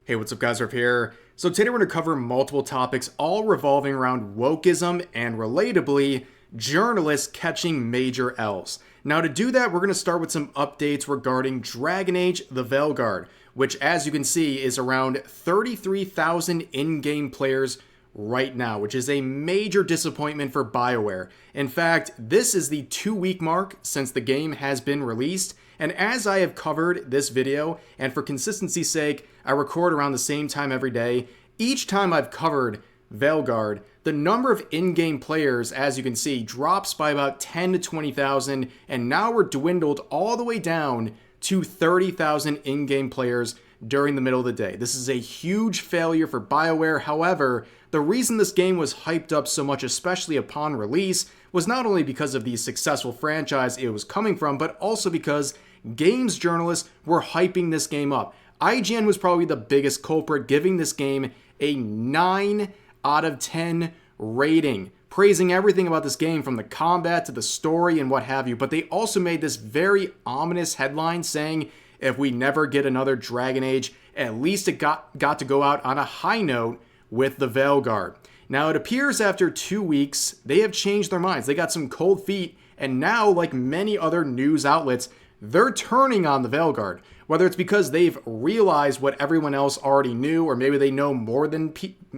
Hey, what's up guys, Riff here. So today we're going to cover multiple topics all revolving around wokeism and relatably, journalists catching major L's. Now to do that, we're going to start with some updates regarding Dragon Age the Veilguard, which as you can see is around 33,000 in-game players right now, which is a major disappointment for BioWare. In fact, this is the 2-week mark since the game has been released, and as I have covered this video, and for consistency's sake, I record around the same time every day, each time I've covered Veilguard, the number of in-game players, as you can see, drops by about 10 to 20,000, and now we're dwindled all the way down to 30,000 in-game players during the middle of the day. This is a huge failure for BioWare. However, the reason this game was hyped up so much, especially upon release, was not only because of the successful franchise it was coming from, but also because games journalists were hyping this game up. IGN was probably the biggest culprit, giving this game a 9 out of 10 rating, praising everything about this game from the combat to the story and what have you. But they also made this very ominous headline saying, if we never get another Dragon Age, at least it got to go out on a high note with the Veilguard. Now it appears after 2 weeks, they have changed their minds. They got some cold feet, and now, like many other news outlets, they're turning on the Veilguard. Whether it's because they've realized what everyone else already knew, or maybe they know more than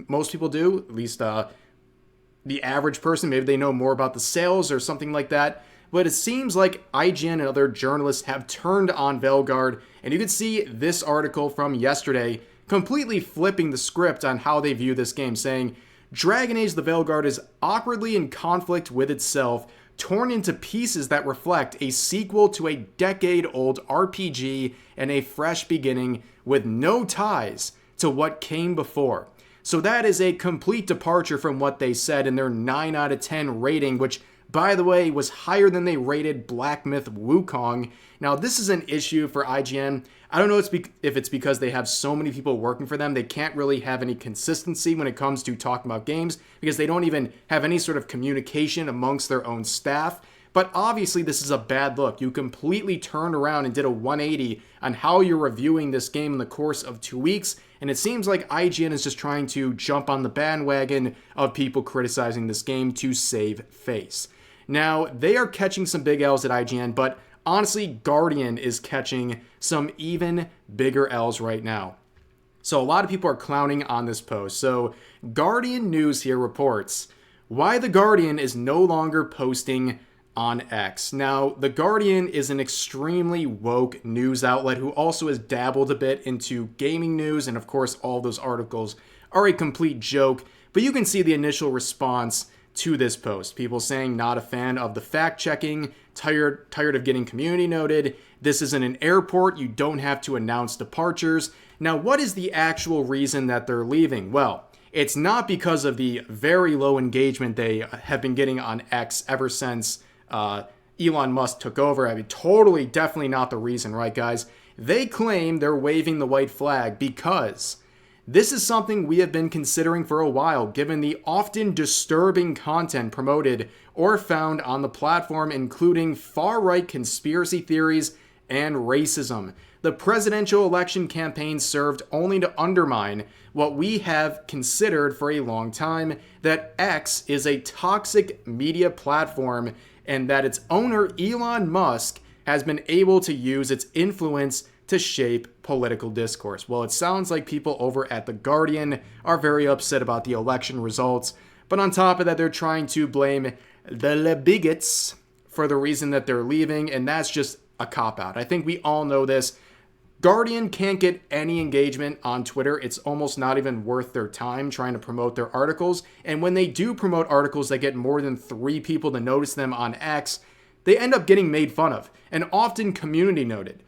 most people do, at least the average person, maybe they know more about the sales or something like that. But it seems like IGN and other journalists have turned on Veilguard, and you can see this article from yesterday completely flipping the script on how they view this game, saying, Dragon Age the Veilguard is awkwardly in conflict with itself, torn into pieces that reflect a sequel to a decade-old RPG and a fresh beginning with no ties to what came before. So that is a complete departure from what they said in their 9 out of 10 rating, which, by the way, was higher than they rated Black Myth Wukong. Now, this is an issue for IGN. I don't know if it's because they have so many people working for them, they can't really have any consistency when it comes to talking about games, because they don't even have any sort of communication amongst their own staff. But obviously, this is a bad look. You completely turned around and did a 180 on how you're reviewing this game in the course of 2 weeks, and it seems like IGN is just trying to jump on the bandwagon of people criticizing this game to save face. Now, they are catching some big L's at IGN, but honestly, Guardian is catching some even bigger L's right now. So a lot of people are clowning on this post. So Guardian News here reports why the Guardian is no longer posting on X. Now, the Guardian is an extremely woke news outlet who also has dabbled a bit into gaming news, and of course all those articles are a complete joke, but you can see the initial response to this post. People saying not a fan of the fact checking, tired of getting community noted, this isn't an airport, you don't have to announce departures. Now, what is the actual reason that they're leaving? Well, it's not because of the very low engagement they have been getting on X ever since Elon Musk took over. I mean, totally, definitely not the reason, right guys? They claim they're waving the white flag because this is something we have been considering for a while, given the often disturbing content promoted or found on the platform, including far-right conspiracy theories and racism. The presidential election campaign served only to undermine what we have considered for a long time, that X is a toxic media platform and that its owner, Elon Musk, has been able to use its influence to shape political discourse. Well, it sounds like people over at The Guardian are very upset about the election results, but on top of that, they're trying to blame the bigots for the reason that they're leaving, and that's just a cop-out. I think we all know this. Guardian can't get any engagement on Twitter. It's almost not even worth their time trying to promote their articles, and when they do promote articles that get more than 3 people to notice them on X, they end up getting made fun of, and often community noted.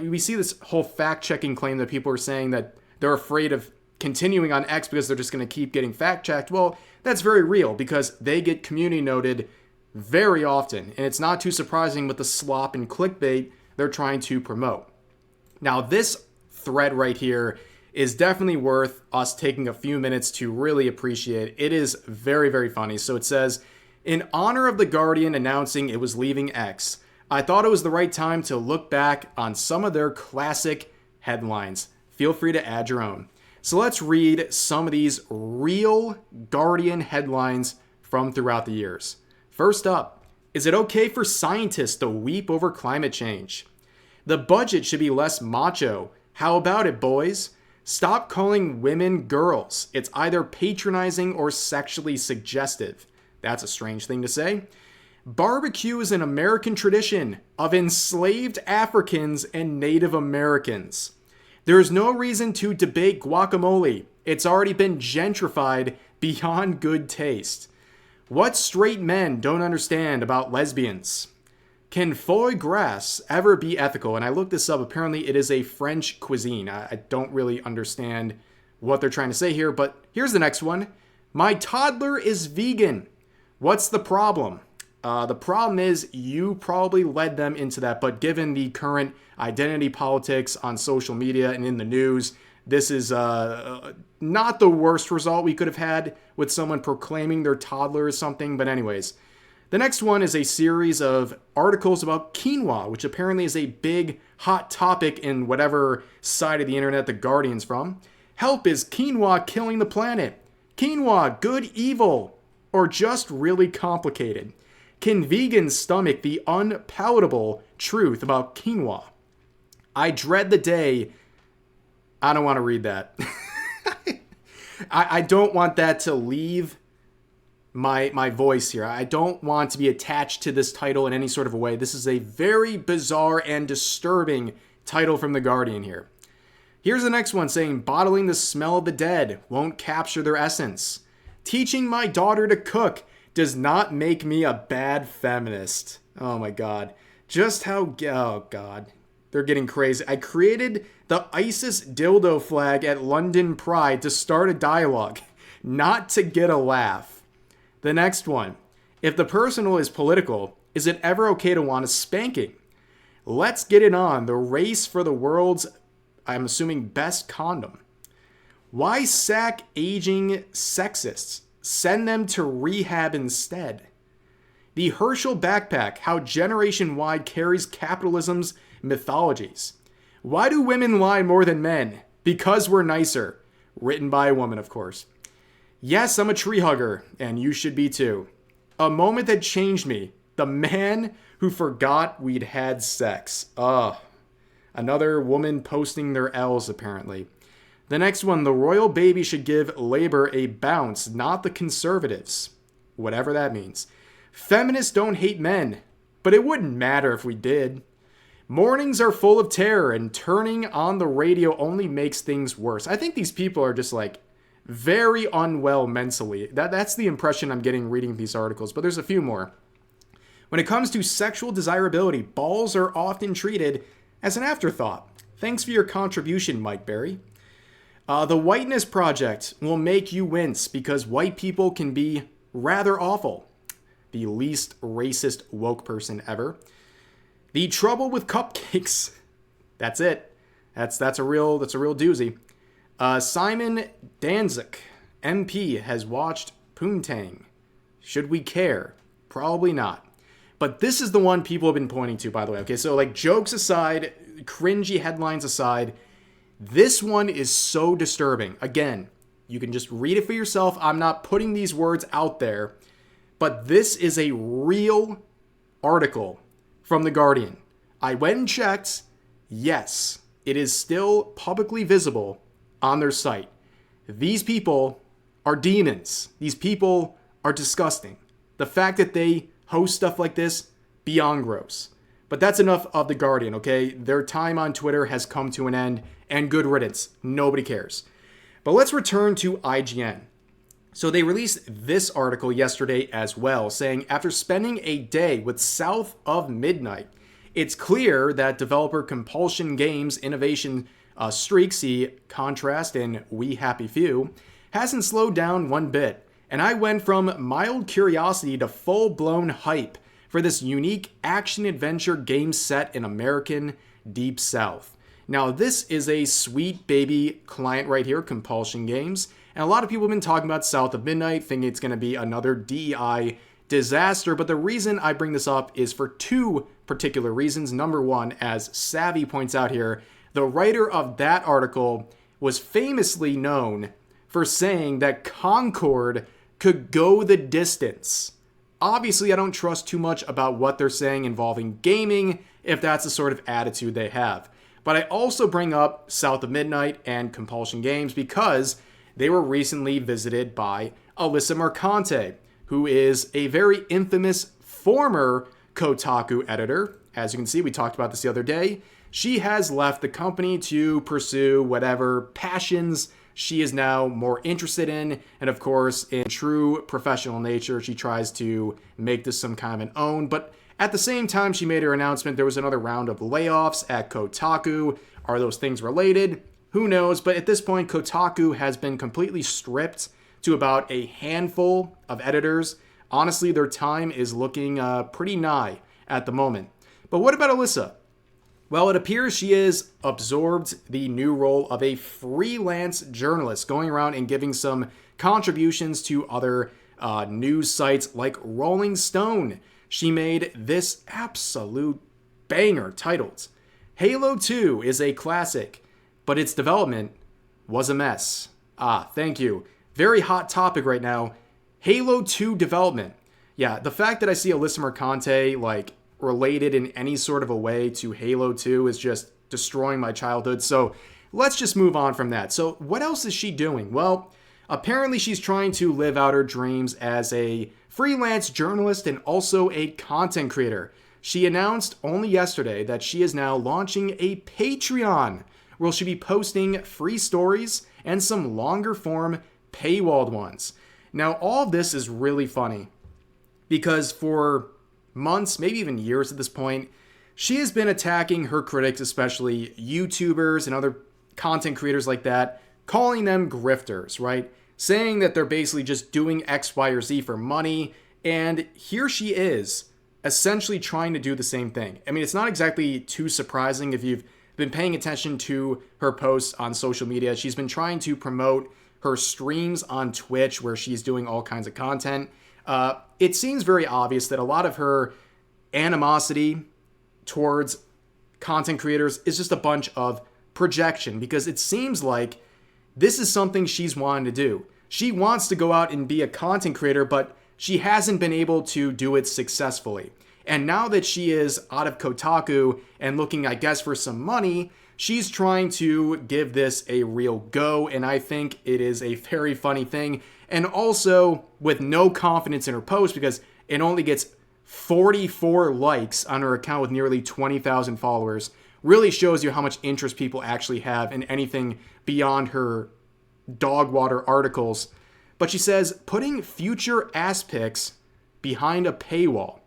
We see this whole fact-checking claim that people are saying that they're afraid of continuing on X because they're just going to keep getting fact-checked. Well, that's very real because they get community noted very often, and it's not too surprising with the slop and clickbait they're trying to promote. Now, this thread right here is definitely worth us taking a few minutes to really appreciate. It is very, very funny. So it says, in honor of The Guardian announcing it was leaving X, I thought it was the right time to look back on some of their classic headlines. Feel free to add your own. So let's read some of these real Guardian headlines from throughout the years. First up, is it okay for scientists to weep over climate change? The budget should be less macho. How about it, boys? Stop calling women girls. It's either patronizing or sexually suggestive. That's a strange thing to say. Barbecue is an American tradition of enslaved Africans and Native Americans. There is no reason to debate guacamole. It's already been gentrified beyond good taste. What straight men don't understand about lesbians? Can foie gras ever be ethical? And I looked this up. Apparently, it is a French cuisine. I don't really understand what they're trying to say here, but here's the next one. My toddler is vegan. What's the problem? The problem is you probably led them into that, but given the current identity politics on social media and in the news, this is not the worst result we could have had with someone proclaiming their toddler is something. But anyways, the next one is a series of articles about quinoa, which apparently is a big hot topic in whatever side of the internet the Guardian's from. Help, is quinoa killing the planet? Quinoa, good, evil, or just really complicated? Can vegans stomach the unpalatable truth about quinoa? I dread the day. I don't want to read that. I don't want that to leave my voice here. I don't want to be attached to this title in any sort of a way. This is a very bizarre and disturbing title from The Guardian here. Here's the next one saying, bottling the smell of the dead won't capture their essence. Teaching my daughter to cook does not make me a bad feminist. Oh my God. Just how, oh God. They're getting crazy. I created the ISIS dildo flag at London Pride to start a dialogue, not to get a laugh. The next one. If the personal is political, is it ever okay to want a spanking? Let's get it on. The race for the world's, I'm assuming, best condom. Why sack aging sexists? Send them to rehab instead. The Herschel backpack, how Generation Y carries capitalism's mythologies. Why do women lie more than men? Because we're nicer. Written by a woman, of course. Yes, I'm a tree hugger, and you should be too. A moment that changed me. The man who forgot we'd had sex. Ugh. Another woman posting their L's, apparently. The next one, the royal baby should give labor a bounce, not the conservatives. Whatever that means. Feminists don't hate men, but it wouldn't matter if we did. Mornings are full of terror, and turning on the radio only makes things worse. I think these people are just like very unwell mentally. That's the impression I'm getting reading these articles, but there's a few more. When it comes to sexual desirability, balls are often treated as an afterthought. Thanks for your contribution, Mike Berry. The Whiteness Project will make you wince because white people can be rather awful. The least racist woke person ever. The trouble with cupcakes. That's it. That's a real doozy. Simon Danzig, MP, has watched Poontang. Should we care? Probably not. But this is the one people have been pointing to, by the way. Okay, so like jokes aside, cringy headlines aside, this one is so disturbing. Again, you can just read it for yourself. I'm not putting these words out there, but this is a real article from The Guardian. I went and checked. Yes, it is still publicly visible on their site. These people are demons. These people are disgusting. The fact that they host stuff like this, beyond gross. But that's enough of The Guardian, okay? Their time on Twitter has come to an end, and good riddance. Nobody cares. But let's return to IGN. So they released this article yesterday as well, saying after spending a day with South of Midnight, it's clear that developer Compulsion Games' innovation streak, see contrast in We Happy Few, hasn't slowed down one bit. And I went from mild curiosity to full-blown hype for this unique action-adventure game set in American Deep South. Now, this is a sweet baby client right here, Compulsion Games, and a lot of people have been talking about South of Midnight, thinking it's going to be another DEI disaster, but the reason I bring this up is for two particular reasons. Number one, as Savvy points out here, the writer of that article was famously known for saying that Concord could go the distance. Obviously, I don't trust too much about what they're saying involving gaming if that's the sort of attitude they have. But I also bring up South of Midnight and Compulsion Games because they were recently visited by Alyssa Mercante, who is a very infamous former Kotaku editor. As you can see, we talked about this the other day. She has left the company to pursue whatever passions she is now more interested in. And of course, in true professional nature, she tries to make this some kind of an own. But at the same time she made her announcement, there was another round of layoffs at Kotaku. Are those things related? Who knows? But at this point, Kotaku has been completely stripped to about a handful of editors. Honestly, their time is looking pretty nigh at the moment. But what about Alyssa? Well, it appears she has absorbed the new role of a freelance journalist, going around and giving some contributions to other news sites like Rolling Stone. She made this absolute banger titled, "Halo 2 is a classic, but its development was a mess." Thank you. Very hot topic right now. Halo 2 development. Yeah, the fact that I see Alyssa Mercante, related in any sort of a way to Halo 2 is just destroying my childhood. So let's just move on from that. So what else is she doing? Well, apparently she's trying to live out her dreams as a freelance journalist and also a content creator. She announced only yesterday that she is now launching a Patreon where she'll be posting free stories and some longer form paywalled ones. Now, all of this is really funny because for months, maybe even years at this point, she has been attacking her critics, especially YouTubers and other content creators like that, calling them grifters, right? Saying that they're basically just doing X, Y, or Z for money. And here she is, essentially trying to do the same thing. I mean, it's not exactly too surprising if you've been paying attention to her posts on social media. She's been trying to promote her streams on Twitch where she's doing all kinds of content. It seems very obvious that a lot of her animosity towards content creators is just a bunch of projection, because it seems like this is something she's wanting to do. She wants to go out and be a content creator, but she hasn't been able to do it successfully. And now that she is out of Kotaku and looking, I guess, for some money, she's trying to give this a real go, and I think it is a very funny thing. And also with no confidence in her post, because it only gets 44 likes on her account with nearly 20,000 followers, really shows you how much interest people actually have in anything beyond her dog water articles. But she says, putting future ass pics behind a paywall.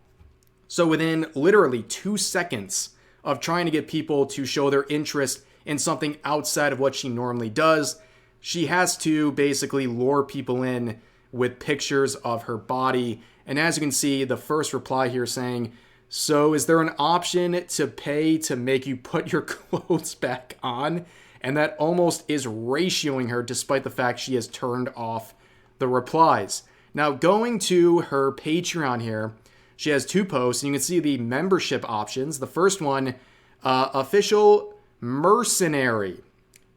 So within literally 2 seconds of trying to get people to show their interest in something outside of what she normally does, she has to basically lure people in with pictures of her body. And as you can see, the first reply here saying, "So is there an option to pay to make you put your clothes back on?" And that almost is ratioing her, despite the fact she has turned off the replies. Now, going to her Patreon here, she has 2 posts, and you can see the membership options. The first one, official mercenary,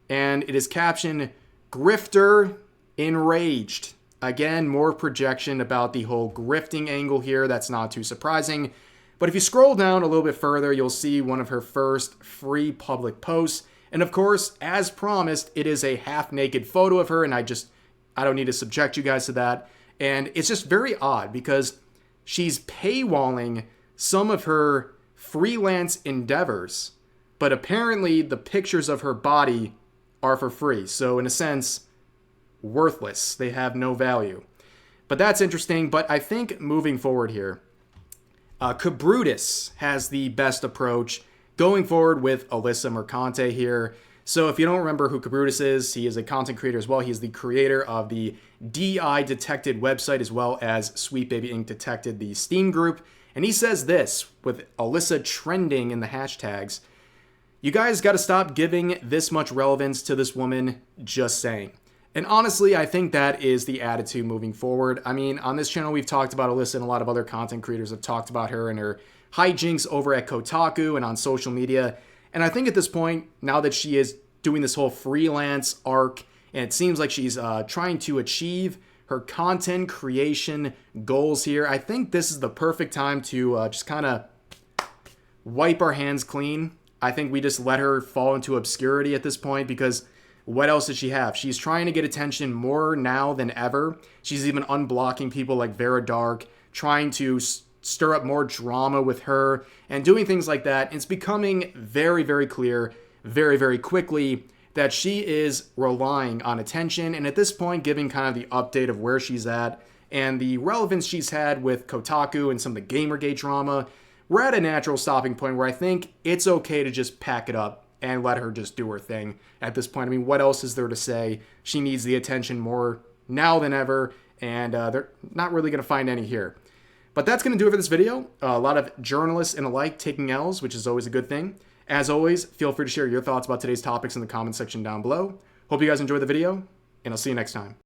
and it is captioned, "Grifter enraged." Again, more projection about the whole grifting angle here. That's not too surprising. But if you scroll down a little bit further, you'll see one of her first free public posts. And of course, as promised, it is a half-naked photo of her, and I don't need to subject you guys to that. And it's just very odd because she's paywalling some of her freelance endeavors, but apparently the pictures of her body are for free. So in a sense, worthless. They have no value. But that's interesting. But I think moving forward here, Cabrutus has the best approach going forward with Alyssa Mercante here. So if you don't remember who Cabrutus is, he is a content creator as well. He is the creator of the DI Detected website, as well as Sweet Baby Ink Detected, the Steam group. And he says this, with Alyssa trending in the hashtags: "You guys got to stop giving this much relevance to this woman, just saying." And honestly, I think that is the attitude moving forward. I mean, on this channel, we've talked about Alyssa, and a lot of other content creators have talked about her and her hijinks over at Kotaku and on social media. And I think at this point, now that she is doing this whole freelance arc, and it seems like she's trying to achieve her content creation goals here. I think this is the perfect time to just kind of wipe our hands clean. I think we just let her fall into obscurity at this point, because what else does she have? She's trying to get attention more now than ever. She's even unblocking people like Veilguard, trying to stir up more drama with her and doing things like that. It's becoming very, very clear very, very quickly that she is relying on attention, and at this point giving kind of the update of where she's at and the relevance she's had with Kotaku and some of the Gamergate drama. We're at a natural stopping point where I think it's okay to just pack it up and let her just do her thing at this point. I mean, what else is there to say? She needs the attention more now than ever, and they're not really going to find any here. But that's going to do it for this video. A lot of journalists and alike taking L's, which is always a good thing. As always, feel free to share your thoughts about today's topics in the comment section down below. Hope you guys enjoyed the video, and I'll see you next time.